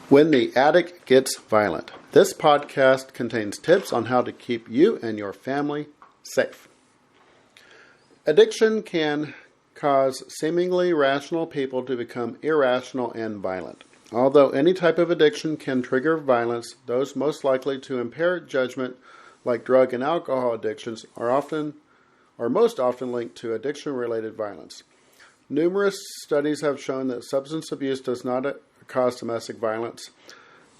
When the Addict Gets Violent. This podcast contains tips on how to keep you and your family safe. Addiction can cause seemingly rational people to become irrational and violent. Although any type of addiction can trigger violence, those most likely to impair judgment, like drug and alcohol addictions, are most often linked to addiction-related violence. Numerous studies have shown that substance abuse does not cause domestic violence.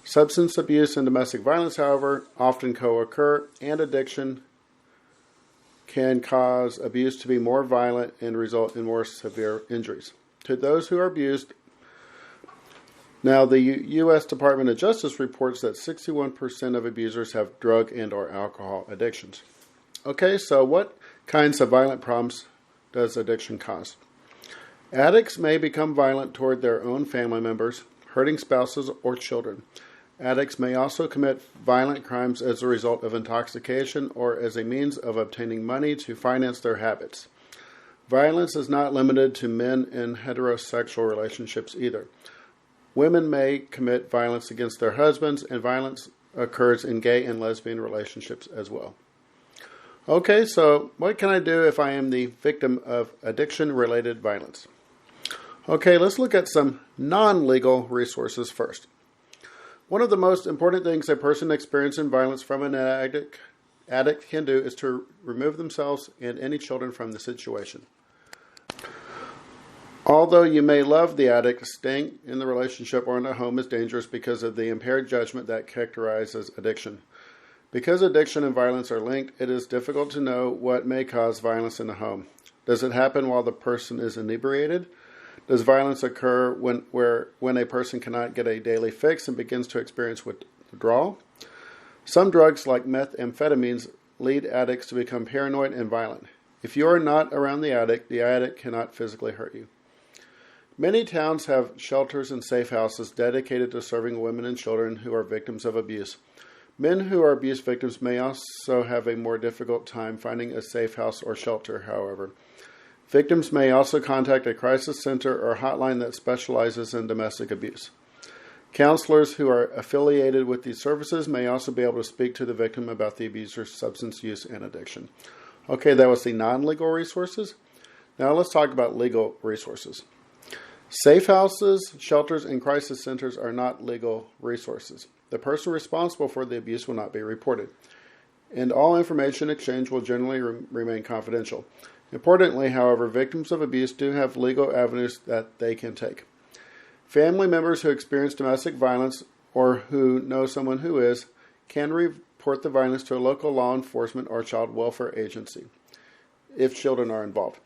Substance abuse and domestic violence, however, often co-occur, and addiction can cause abuse to be more violent and result in more severe injuries to those who are abused. Now, the U.S. Department of Justice reports that 61% of abusers have drug and or alcohol addictions. Okay, so what kinds of violent problems does addiction cause? Addicts may become violent toward their own family members, hurting spouses or children. Addicts may also commit violent crimes as a result of intoxication or as a means of obtaining money to finance their habits. Violence is not limited to men in heterosexual relationships either. Women may commit violence against their husbands, and violence occurs in gay and lesbian relationships as well. Okay, so what can I do if I am the victim of addiction-related violence? Okay, let's look at some non-legal resources first. One of the most important things a person experiencing violence from an addict can do is to remove themselves and any children from the situation. Although you may love the addict, staying in the relationship or in a home is dangerous because of the impaired judgment that characterizes addiction. Because addiction and violence are linked, it is difficult to know what may cause violence in the home. Does it happen while the person is inebriated? Does violence occur when a person cannot get a daily fix and begins to experience withdrawal? Some drugs like methamphetamines lead addicts to become paranoid and violent. If you are not around the addict cannot physically hurt you. Many towns have shelters and safe houses dedicated to serving women and children who are victims of abuse. Men who are abuse victims may also have a more difficult time finding a safe house or shelter, however. Victims may also contact a crisis center or hotline that specializes in domestic abuse. Counselors who are affiliated with these services may also be able to speak to the victim about the abuser's substance use and addiction. Okay, that was the non-legal resources. Now let's talk about legal resources. Safe houses, shelters, and crisis centers are not legal resources. The person responsible for the abuse will not be reported, and all information exchanged will generally remain confidential. Importantly, however, victims of abuse do have legal avenues that they can take. Family members who experience domestic violence or who know someone who is can report the violence to a local law enforcement or child welfare agency if children are involved.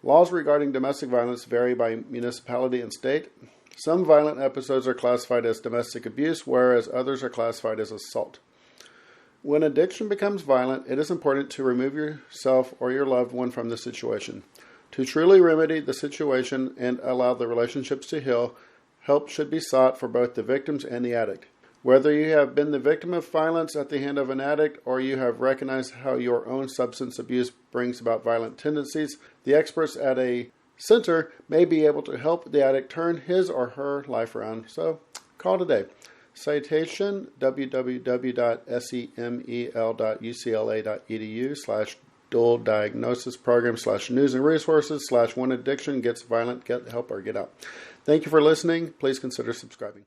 Laws regarding domestic violence vary by municipality and state. Some violent episodes are classified as domestic abuse, whereas others are classified as assault. When addiction becomes violent, it is important to remove yourself or your loved one from the situation. To truly remedy the situation and allow the relationships to heal, help should be sought for both the victims and the addict. Whether you have been the victim of violence at the hand of an addict or you have recognized how your own substance abuse brings about violent tendencies, the experts at a center may be able to help the addict turn his or her life around. So call today. Citation www.semel.ucla.edu/dual diagnosis program/news and resources/when addiction gets violent, get help or get out. Thank you for listening. Please consider subscribing.